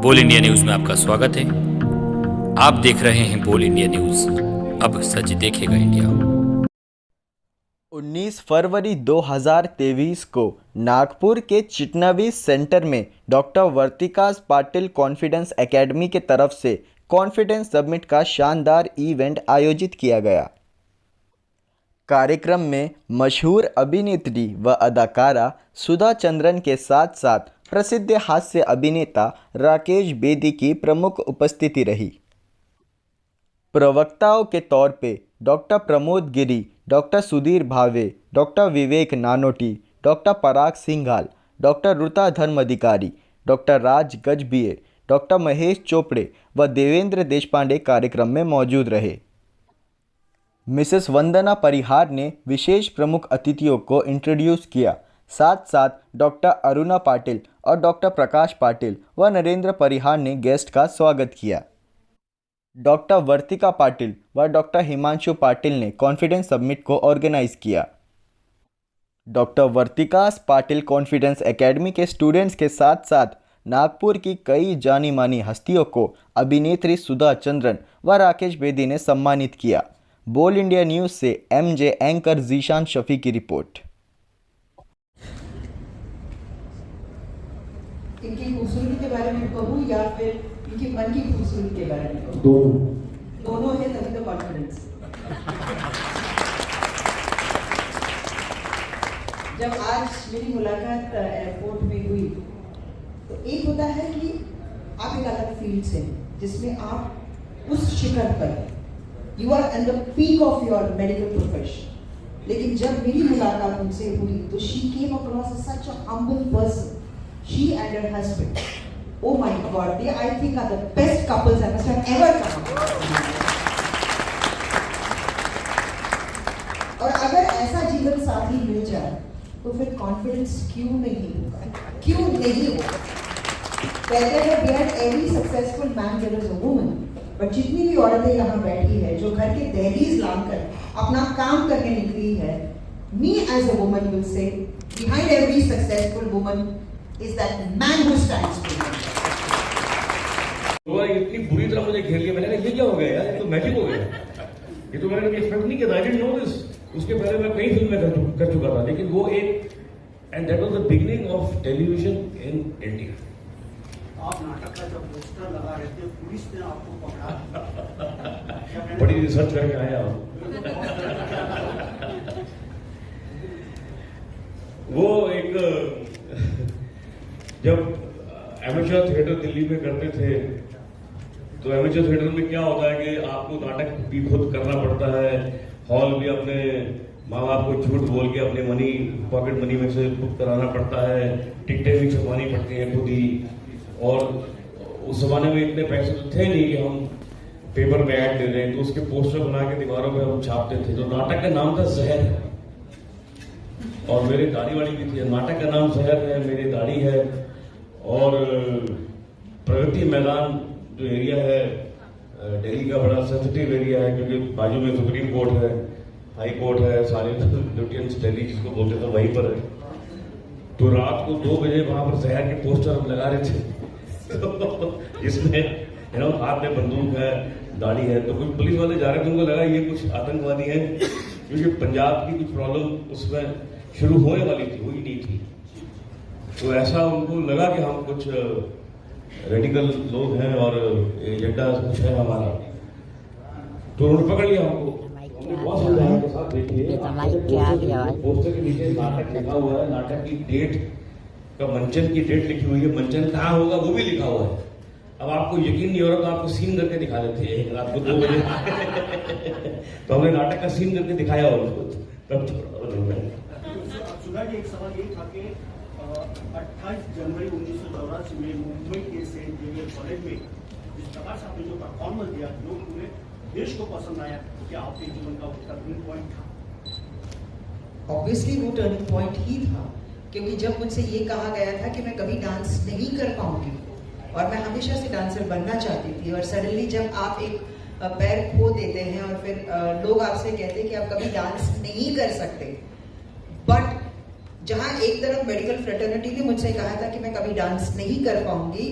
बोल India news में आपका स्वागत है। आप देख रहे हैं बोल इंडिया न्यूज। अब सच देखेगा इंडिया। 19 फरवरी 2023 को नागपुर के चिटनवी सेंटर में डॉक्टर वर्तिकास पाटिल कॉन्फिडेंस एकेडमी के तरफ से कॉन्फिडेंस समिट का शानदार इवेंट आयोजित किया गया। कार्यक्रम में मशहूर अभिनेत्री व अदाकारा सुधा चंद्रन के साथ साथ प्रसिद्ध हास्य अभिनेता राकेश बेदी की प्रमुख उपस्थिति रही। प्रवक्ताओं के तौर पे डॉक्टर प्रमोद गिरी, डॉक्टर सुधीर भावे, डॉक्टर विवेक नानोटी, डॉक्टर पराग सिंघाल, डॉक्टर रुता धर्माधिकारी, डॉक्टर राज गजभिये, डॉक्टर महेश चोपड़े व देवेंद्र देशपांडे कार्यक्रम में मौजूद रहे। मिसेस वंदना परिहार ने विशेष प्रमुख अतिथियों को इंट्रोड्यूस किया। साथ साथ डॉक्टर अरुणा पाटिल और डॉक्टर प्रकाश पाटिल व नरेंद्र परिहार ने गेस्ट का स्वागत किया। डॉक्टर वर्तिका पाटिल व डॉक्टर हिमांशु पाटिल ने कॉन्फिडेंस समिट को ऑर्गेनाइज किया। डॉक्टर वर्तिकास पाटिल कॉन्फिडेंस एकेडमी के स्टूडेंट्स के साथ साथ नागपुर की कई जानी मानी हस्तियों को अभिनेत्री सुधा चंद्रन व राकेश बेदी ने सम्मानित किया। बोल इंडिया न्यूज़ से एमजे एंकर जीशान शफी की रिपोर्ट। इनकी खूबसूरती के बारे में कहूँ या फिर इनके मन की खूबसूरती के बारे में कहूँ? दोनों है, तभी तो कॉन्फिडेंस। जब आज मेरी मुलाकात एयरपोर्ट में हुई तो एक होता है कि आप एक अलग फील्ड से जिसमें आप उस शिखर पर you are at the peak of your medical profession, लेकिन जब मेरी मुलाकात उनसे हुई तो she came across such a humble person. She and her husband, oh my God, they I think are the best couples I must have ever come across. और अगर ऐसा जीवन साथी मिल जाए तो फिर कॉन्फिडेंस क्यों नहीं होगा? क्यों नहीं होगा? कहते हैं behind every successful man there is a woman, but जितनी भी औरतें यहाँ बैठी है जो घर के दहलीज लांग कर अपना काम करने निकली है, me as a woman will say behind every successful woman is that man who stands for you. वो इतनी बुरी तरह मुझे घेर लिया, मैंने कहा ये क्या हो गया यार, ये तो मैजिक हो गया, ये तो मैंने एक्सपेक्ट नहीं किया। I didn't know this. उसके पहले मैं कई फिल्में कर चुका था, लेकिन वो एक and that was the beginning of television in India. आप नाटक का जब पोस्टर लगा रहे थे, पुलिस ने आपको पकड़ा। बड़ी रिसर्च करके आया हूँ। वो एक जब एमेच्योर थिएटर दिल्ली में करते थे तो एमेच्योर थिएटर में क्या होता है कि आपको नाटक भी खुद करना पड़ता है, हॉल भी अपने माँ बाप को झूठ बोल के अपने मनी पॉकेट मनी में से बुक कराना पड़ता है, टिकटें भी छपवानी पड़ती हैं खुद ही। और उस जमाने में इतने पैसे तो थे नहीं कि हम पेपर में ऐड दे दें, तो उसके पोस्टर बना के दीवारों पर हम छापते थे। तो नाटक का नाम था जहर, और मेरी दाढ़ी वाड़ी भी थी। नाटक का नाम जहर है, मेरी दाढ़ी है। और प्रगति मैदान जो एरिया है दिल्ली का बड़ा सेंसिटिव एरिया है, क्योंकि बाजू में सुप्रीम कोर्ट है, हाई कोर्ट है, सारे लुटियंस दिल्ली जिसको बोलते थे वहीं पर है। तो रात को 2 बजे वहां पर जहर के पोस्टर हम लगा रहे थे जिसमें हाथ में बंदूक है, दाढ़ी है। तो कुछ पुलिस वाले जा रहे थे, उनको लगा ये कुछ आतंकवादी है, क्योंकि पंजाब की कुछ प्रॉब्लम उसमें शुरू होने वाली थी, हुई नहीं थी। तो ऐसा उनको लगा कि हम कुछ रेडिकल लोग हैं और एजेंडा कुछ है हमारा, तो उन्होंने पकड़ लिया हमको। हमने बहुत सुविधाओं के साथ देखिए, पोस्टर के नीचे नाटक लिखा हुआ है, नाटक की डेट का, मंचन की डेट लिखी हुई है, मंचन कहाँ होगा वो भी लिखा हुआ है। अब आपको यकीन नहीं हो रहा तो आपको सीन करके दिखा देते हैं एक रात को 2 बजे। तो हमने नाटक का सीन करके दिखाया उनको, तब सुधा जी, एक सवाल ये था कि 28 जनवरी 1984 में मुंबई के सेंट जेवियर कॉलेज में जिस प्रकार से आपने जो परफॉर्मेंस दिया, जो पूरे देश को पसंद आया, तो क्या आपके जीवन का टर्निंग पॉइंट था? ऑब्वियसली वो टर्निंग पॉइंट ही था, क्योंकि जब मुझसे ये कहा गया था कि मैं कभी डांस नहीं कर पाऊंगी और मैं हमेशा से डांसर बनना चाहती थी, और सडनली जब आप एक पैर खो देते हैं और फिर लोग आपसे कहते हैं कि आप कभी डांस नहीं कर सकते, बट जहां एक तरफ मेडिकल फ्रेटर्निटी ने मुझसे कहा था कि मैं कभी डांस नहीं कर पाऊंगी,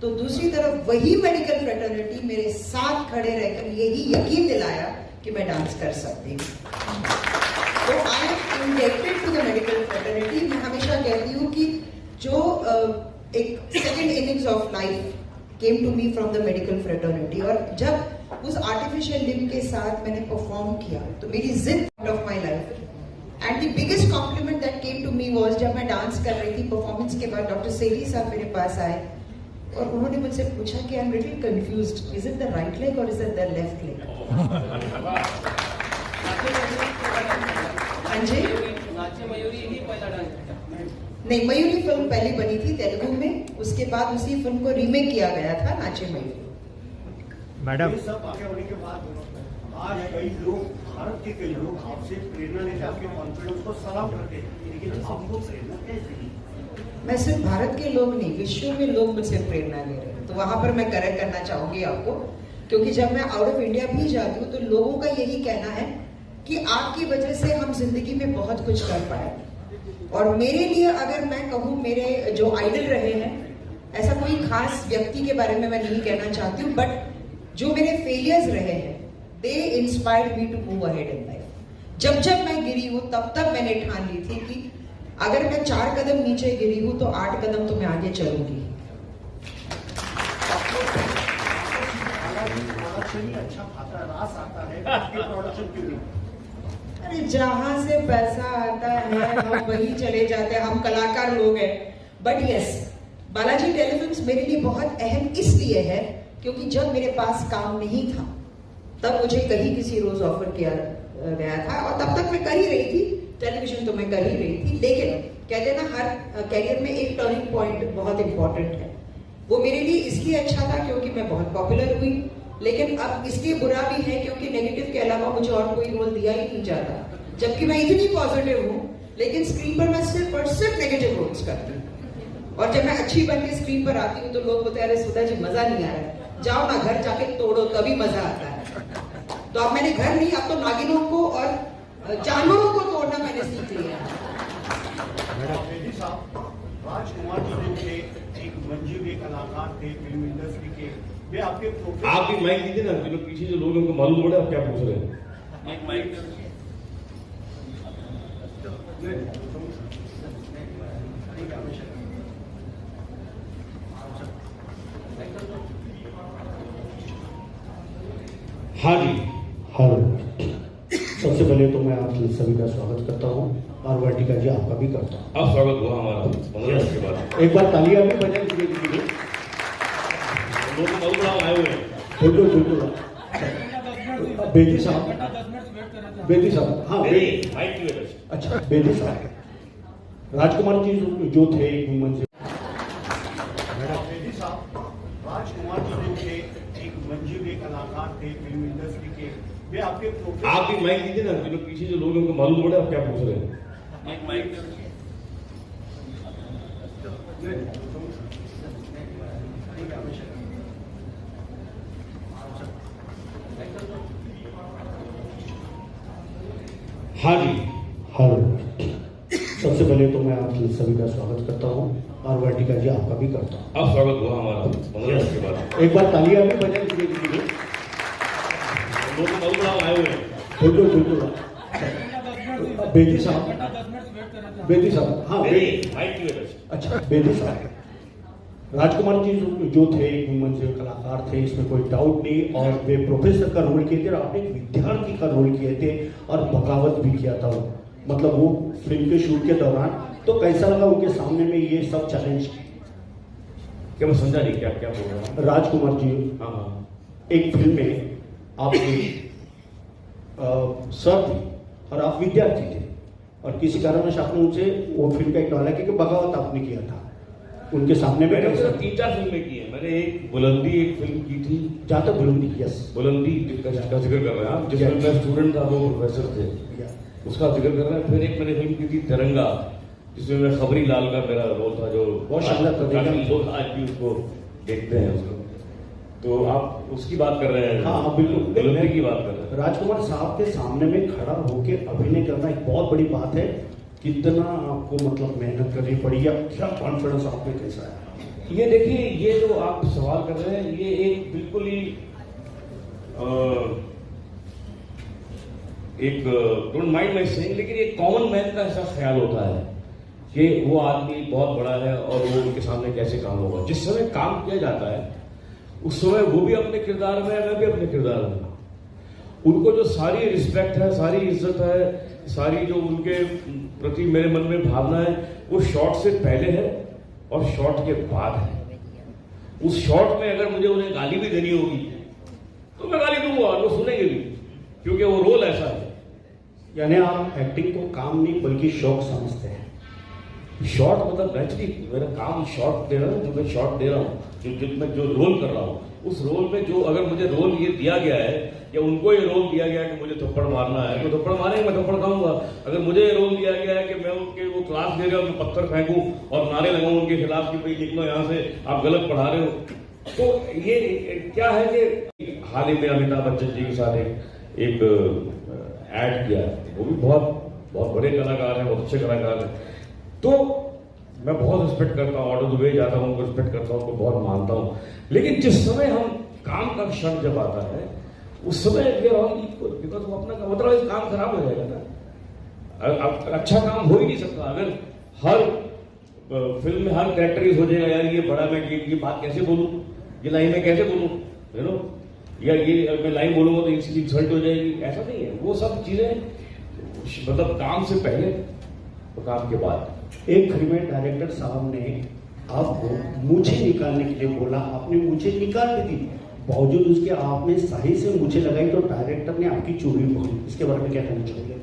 तो दूसरी तरफ वही मेडिकल फ्रेटर्निटी मेरे साथ खड़े रहकर यही यकीन दिलाया कि मैं डांस कर सकती हूँ। तो I am indected to the medical fraternity. मैं हमेशा कहती हूँ कि जो एक second innings of life came to me from the medical fraternity, और जब उस आर्टिफिशियल लिम्ब के साथ मैंने परफॉर्म किया तो मेरी जिद of my life and the biggest compliment that came to me was जब मैं डांस कर रही थी, परफॉर्मेंस के बाद डॉक्टर सेठी साहब मेरे पास आए और उन्होंने मुझसे पूछा कि I am little confused, is it the right leg और is it the left leg? हाँ जी, नहीं, मयूरी फिल्म पहले बनी थी तेलुगु में, उसके बाद उसी फिल्म को रीमेक किया गया था नाचे मयूरी। मैडम, ये सब आगे होने के बाद आज कई लोग, भारत के कई लोग आपसे प्रेरणा लेते, आपके कॉन्फिडेंस को सलाम करते हैं, लेकिन आपको प्रेरणा कैसे दी? मैं सिर्फ भारत के लोग नहीं, विश्व में लोग मुझसे प्रेरणा ले रहे हैं। तो वहां पर मैं करेक्ट करना चाहूंगी आपको, क्योंकि जब मैं आउट ऑफ इंडिया भी जाती हूँ तो लोगों का यही कहना है कि आपकी वजह से हम जिंदगी में बहुत कुछ कर पाए। और मेरे लिए अगर मैं कहूँ, मेरे जो आइडल रहे हैं, ऐसा कोई खास व्यक्ति के बारे में मैं नहीं कहना चाहती हूँ, बट जो मेरे फेलियर्स रहे हैं, they inspired me to move ahead in life. जब जब मैं गिरी हूँ तब तब मैंने ठान ली थी कि अगर मैं 4 कदम नीचे गिरी हूँ तो 8 कदम तो मैं आगे चलूंगी। अच्छा खाता रास आता है, आपके प्रोडक्शन क्यों नहीं? अरे जहां से पैसा आता है हम वही चले जाते हैं, हम कलाकार लोग हैं। बट यस, बालाजी टेलीफिल्म्स मेरे लिए बहुत अहम इसलिए है क्योंकि जब मेरे पास काम नहीं था तब मुझे कहीं किसी रोज ऑफर किया गया था, और तब तक मैं कर ही रही थी, टेलीविजन तो मैं कर ही रही थी। लेकिन कहते हैं ना, हर कैरियर में एक टर्निंग पॉइंट बहुत इंपॉर्टेंट है। वो मेरे लिए इसलिए अच्छा था क्योंकि मैं बहुत पॉपुलर हुई, लेकिन अब इसलिए बुरा भी है क्योंकि नेगेटिव के अलावा मुझे और कोई रोल दिया ही नहीं जाता, जबकि मैं इतनी पॉजिटिव हूँ, लेकिन स्क्रीन पर मैं सिर्फ और सिर्फ नेगेटिव रोल्स करती हूँ। और जब मैं अच्छी बन के स्क्रीन पर आती हूँ तो लोग बोलते हैं, अरे सुधा जी मजा नहीं आ रहा है, जाओ ना घर जाके तोड़ो, तभी मजा आता है। तो अब मैंने घर नहीं, अब तो नागिनों को और जानवरों को तोड़ना मैंने सीख लिया। राजकुमार जी थे, एक मंजिल कलाकार थे फिल्म इंडस्ट्री के, वे आपके आप भी माइक दीजिए ना, जो पीछे जो लोग हैं उनको मालूम पड़े आप क्या पूछ रहे हैं। एक माइक हाँ जी, हेलो, सबसे पहले तो मैं आप सभी का स्वागत करता हूँ और वाटिका जी आपका भी करता हूँ। अब स्वागत हुआ हमारा 15 मिनट के बाद। एक बार तालियां भी बजाएं इसलिए कि लोग तो मालूम आए हुए हैं। बिल्कुल बिल्कुल। बेदी साहब, हाँ माइक की वजह से। अच्छा, बेदी साहब, राजकुमार जी जो थे एक मंजिल, बेदी साहब, राजकुमार जी थे, एक मंजिल कलाकार थे फिल्म इंडस्ट्री के, वे आपके आप भी माइक दीजिए ना, जो पीछे जो लोग हैं उनको मालूम पड़े आप क्या पूछ रहे हैं। एक माइक हाँ जी, हेलो, सबसे पहले तो मैं आप सभी का स्वागत करता हूँ और वाटिका जी आपका भी करता हूँ। अब स्वागत हुआ हमारा 15 मिनट के बाद। एक बार तालियां भी बजाएं इसलिए कि लोग तो मालूम आए हुए हैं। बिल्कुल बिल्कुल। बेदी साहब, हाँ माइक की वजह से। अच्छा, बेदी साहब, राजकुमार जी जो थे एक मंजिल कलाकार थे, इसमें कोई डाउट नहीं, और वे प्रोफेसर का रोल किए थे और आपने एक विद्यार्थी का रोल किए थे और बगावत भी किया था, मतलब वो फिल्म के शूट के दौरान। तो कैसा लगा उनके सामने में ये सब चैलेंज? क्या मैं समझा नहीं, क्या क्या बोल रहा हूँ। राजकुमार जी हाँ, एक फिल्म में आप सर थे और आप विद्यार्थी थे, और किसी कारणवश आपने उनसे वो फिल्म का एक डायलॉग कि बगावत आपने किया था उनके सामने में। मैंने 3-4 फिल्में की है। मैंने एक बुलंदी एक फिल्म की थी, जहाँ तक बुलंदी, यस, बुलंदी का जिक्र कर रहे हैं आप, जिसमें मैं स्टूडेंट था, वो प्रोफेसर थे, उसका जिक्र कर रहे हैं। फिर एक मैंने फिल्म की थी तिरंगा, जिसमें मैं खबरी लाल का मेरा रोल था, जो बहुत शानदार था, लोग आज भी उसको देखते हैं उसको। तो आप उसकी बात कर रहे हैं? हाँ बिल्कुल, बुलंदी की बात कर रहे हैं। राजकुमार साहब के सामने में खड़ा होकर अभिनय करना एक बहुत बड़ी बात है। कितना आपको मतलब मेहनत करनी पड़ी, या क्या कॉन्फिडेंस आपने कैसा है? ये देखिए, ये जो आप सवाल कर रहे हैं, ये एक बिल्कुल ही एक डोंट माइंड माई सेइंग, लेकिन एक कॉमन मैन का ऐसा ख्याल होता है कि वो आदमी बहुत बड़ा है और वो उनके सामने कैसे काम होगा। जिस समय काम किया जाता है उस समय वो भी अपने किरदार में है, मैं भी अपने किरदार में। उनको जो सारी रिस्पेक्ट है, सारी इज्जत है, सारी जो उनके प्रति मेरे मन में भावना है, वो शॉट से पहले है और शॉट के बाद है। उस शॉट में अगर मुझे उन्हें गाली भी देनी होगी तो मैं गाली दूंगा और वो सुनेंगे भी, क्योंकि वो रोल ऐसा है। यानी आप एक्टिंग को काम नहीं बल्कि शौक समझते हैं। शॉट मतलब नेचुरली मेरा काम शॉट दे रहा हूँ, जो मैं शॉट दे रहा हूँ, जो मैं जो रोल कर रहा हूँ, उस रोल में जो अगर मुझे रोल ये दिया गया है या उनको ये रोल दिया गया है कि मुझे थप्पड़ मारना है तो थप्पड़ मारेंगे, मैं थप्पड़ खाऊंगा। अगर मुझे ये रोल दिया गया है कि मैं उनके वो क्लास दे रहा हूँ, मैं पत्थर फेंकूं और नारे लगाऊं उनके खिलाफ कि भाई लिख लो यहाँ से, आप गलत पढ़ा रहे हो, तो ये क्या है कि हाल ही में अमिताभ बच्चन जी के साथ एक ऐड किया, वो भी बहुत बड़े कलाकार हैं, बहुत अच्छे कलाकार हैं। तो मैं बहुत रिस्पेक्ट करता हूँ, ऑल द वे जाता हूँ, उनको रिस्पेक्ट करता हूँ, उनको बहुत मानता हूँ। लेकिन जिस समय हम काम का क्षण जब आता है उस समय बिकॉज वो अपना मतलब काम खराब हो जाएगा ना। अच्छा काम हो ही नहीं सकता अगर हर फिल्म में हर कैरेक्टराइज हो जाएगा, यार ये बड़ा, मैं ये बात कैसे बोलूं, ये लाइन में कैसे बोलूं, यू नो, या ये मैं लाइन बोलूंगा तो इसकी इंसल्ट हो जाएगी, ऐसा नहीं है। वो सब चीजें मतलब काम से पहले और काम के बाद। एक फिल्म में डायरेक्टर साहब ने आपको मूछें निकालने के लिए बोला, आपने मूछें निकाल दी थी, बावजूद उसके आपने सही से मूछें लगाई तो डायरेक्टर ने आपकी चोरी पकड़ी। इसके बारे में क्या कहना चाहिए?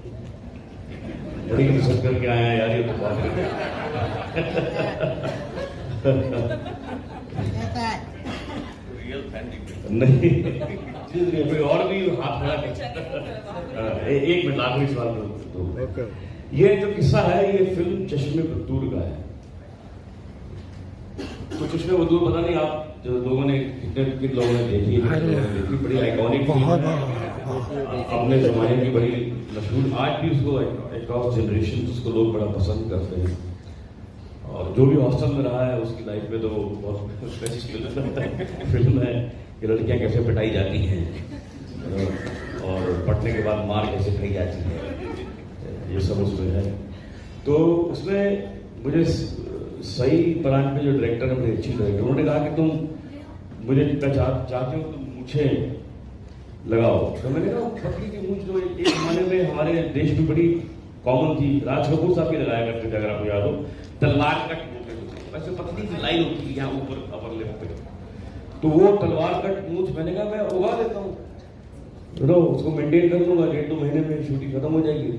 बड़ी रिसर्च करके आए हैं यार, ये तो बात नहीं कोई और भी हाथ खड़ा नहीं। एक मिनट, आखिरी सवाल तो ये जो किस्सा है ये फिल्म चश्मे बदूर का है। तो चश्मे बदूर पता नहीं आप जो लोगों ने कितने लोगों ने देखी, बड़ी आइकॉनिक अपने जमाने की, बड़ी मशहूर, आज भी उसको अक्रॉस जनरेशन उसको लोग बड़ा पसंद करते हैं। और जो भी हॉस्टल में रहा है उसकी लाइफ में तो बहुत बेस्ट फिल्म है कि लड़कियां कैसे पिटाई जाती हैं और पटने के बाद मार कैसे खाई जाती है, ये सब उसमें है। तो उसमें मुझे सही ब्रांड में जो डायरेक्टर है, बड़े अच्छी डायरेक्टर, उन्होंने कहा कि तुम मुझे चाहते हो तुम मुझे लगाओ। तो मैंने कहा पतली की मूंछ जो एक जमाने में हमारे देश में बड़ी कॉमन थी, राज कपूर साहब भी लगाया करते थे, अगर आपको याद हो, तलवार कट मूंछ, वैसे पतली सी लाइन होती है यहाँ ऊपर अपर लिप पे, तो वो तलवार कट मूंछ मैंने कहा मैं उगा देता हूँ, उसको मेंटेन कर लूंगा, 1-2 महीने में शूटिंग खत्म हो जाएगी।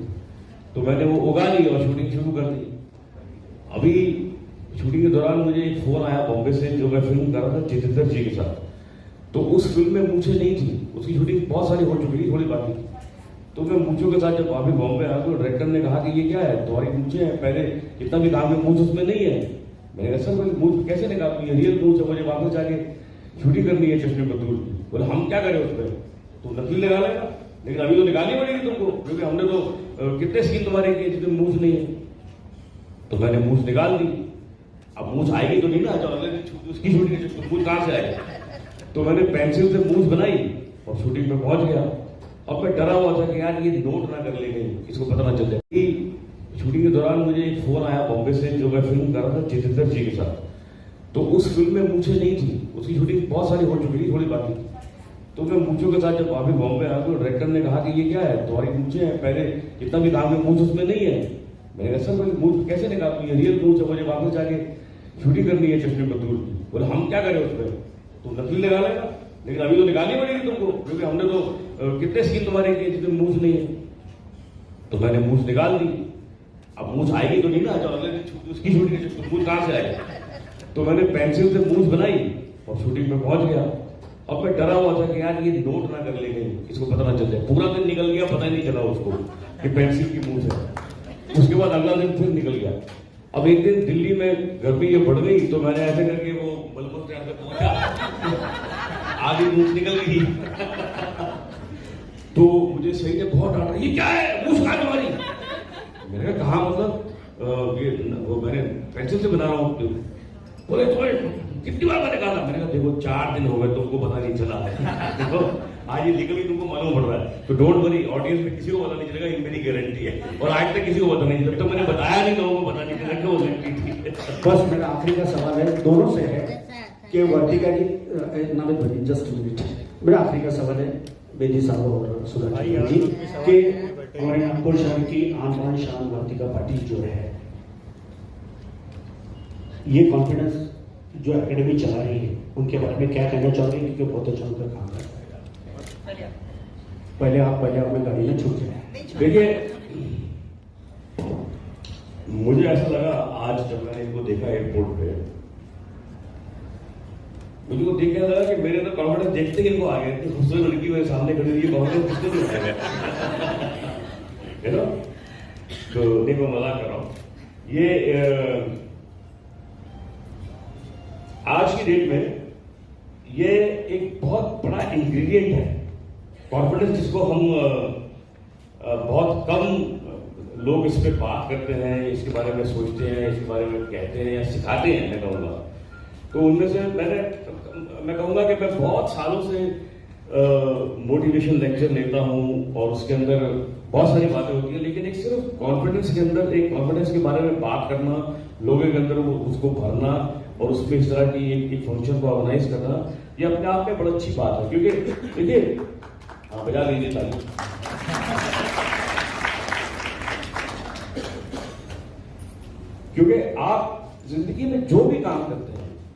तो मैंने वो उगा ली और शूटिंग शुरू कर दी। अभी शूटिंग के दौरान मुझे एक फोन आया बॉम्बे से, जो मैं फिल्म कर रहा था जितेंद्र जी के साथ, तो उस फिल्म में मूंछें नहीं थी, उसकी शूटिंग बहुत सारी हो चुकी थी, थोड़ी बाकी थी। तो मैं मूंछों के साथ जब अभी बॉम्बे आया तो डायरेक्टर ने कहा कि ये क्या है, तुम्हारी मूंछें हैं, पहले जितना भी काम है मूंछ उसमें नहीं है। मैंने कहा सर मैं मूंछ कैसे निकालूं, ये रियल मूंछ है, मुझे वापस जाके शूटिंग करनी है चश्मे बदूर। बोले हम क्या करें उसमें, तुम नकली लगा लेगा, लेकिन अभी तो निकालनी पड़ेगी तुमको, क्योंकि हमने तो कितने सीन तुम्हारे किए जिसमें मूंछ नहीं है। तो मैंने मूंछ निकाल दी। अब मूंछ आएगी तो नहीं ना, उसकी शूटिंग मूंछ कहां से आएगी। तो मैंने पेंसिल से मूंछ बनाई और शूटिंग में पहुंच गया। अब मैं डरा हुआ था कि यार ये नोट ना कर ले गई, इसको पता ना चल जाए। शूटिंग के दौरान मुझे एक फोन आया बॉम्बे से, जो मैं फिल्म कर रहा था जितेंद्र जी के साथ, तो उस फिल्म में मूंछें नहीं थी, उसकी शूटिंग बहुत सारी हो चुकी थी, थोड़ी बाकी थी। तो मैं मूंछों के साथ जब अभी बॉम्बे आया तो डायरेक्टर ने कहा कि ये क्या है, तुम्हारी मूंछें हैं, पहले जितना भी काम है मूंछ उसमें नहीं है। मैंने कहा सर मैं मूंछ कैसे निकालूं, ये रियल मूंछ है, मुझे वापस जाके शूटिंग करनी है चश्मे बदूर। बोले हम क्या करें उसमें, तुम नकली लगा लेगा, लेकिन अभी तो निकालनी पड़ेगी तुमको, क्योंकि हमने तो कितने सीन तुम्हारे किए जिसमें मूंछ नहीं है। तो मैंने मूंछ निकाल दी। अब मूंछ आएगी तो नहीं ना, उसकी शूटिंग मूंछ कहां से आएगी। तो मैंने पेंसिल से मूंछ बनाई और शूटिंग में पहुंच गया। अब मैं डरा हुआ था कि यार ये नोट ना कर ले गई, इसको पता ना चल जाए। पूरा दिन निकल गया, पता ही नहीं चला उसको कि पेंसिल की मूंछ है। उसके बाद अगला दिन फिर निकल गया। अब एक दिन दिल्ली में गर्मी ये बढ़ गई, तो मैंने ऐसे करके वो बलपुर स्टैंड तक पहुंचा, आधी मूंछ निकल गई। तो मुझे सही ने बहुत डांटा, ये क्या है, मूंछ कहां तुम्हारी। मैंने कहा मतलब ये वो मैंने पेंसिल से बना रहा हूँ। बोले कितनी बार मैंने कहा था, मैंने कहा देखो 4 दिन हो गए तुमको पता नहीं चला है देखो आज ये लीगली तुमको मालूम पड़ रहा है, तो डोंट वरी, ऑडियंस में किसी को पता नहीं चलेगा, ये मेरी गारंटी है। और आज तक किसी को पता नहीं चला, तो मैंने बताया नहीं, लोगों को पता नहीं चला क्यों गारंटी थी। बस मेरा आखिरी का सवाल है, दोनों से है कि वर्तिका जी, नाविद भाई जस्ट मिनट, मेरा आखिरी का सवाल है बेदी साहब और सुधा जी कि हमारे नागपुर शहर की आन बान शान वर्तिका पाटिल जो है, ये कॉन्फिडेंस जो एकेडमी चला रही है उनके बारे में क्या कहना चाहोगे, क्योंकि बहुत अच्छा उनका काम है। पहले आप अपने गाड़ी में छूट जाए। देखिए मुझे ऐसा लगा आज जब मैंने इनको देखा एयरपोर्ट पे, मुझे को देख के लगा कि मेरे तो कॉन्फिडेंस देखते ही इनको आ गया, इतनी खूबसूरत लड़की मेरे सामने खड़ी हुई, कॉन्फिडेंस किसने नहीं आ गया है ना। तो देखो मजाक कर रहा हूं, ये आज की डेट में ये एक बहुत बड़ा इंग्रेडिएंट है कॉन्फिडेंस, जिसको हम बहुत कम लोग इस पे बात करते हैं, इसके बारे में सोचते हैं, इसके बारे में कहते हैं या सिखाते हैं, मैं कहूँगा। तो उनमें से मैं कहूँगा कि मैं बहुत सालों से मोटिवेशन लेक्चर लेता हूँ और उसके अंदर बहुत सारी बातें होती हैं, लेकिन एक सिर्फ कॉन्फिडेंस के अंदर, एक कॉन्फिडेंस के बारे में बात करना, लोगों के अंदर वो उसको भरना और उसमें इस तरह की एक फंक्शन को ऑर्गेनाइज करना, ये अपने आप में बड़ी अच्छी बात है। क्योंकि देखिए, हाँ बजा लीजिए ताली। क्योंकि आप जिंदगी में जो भी काम करते हैं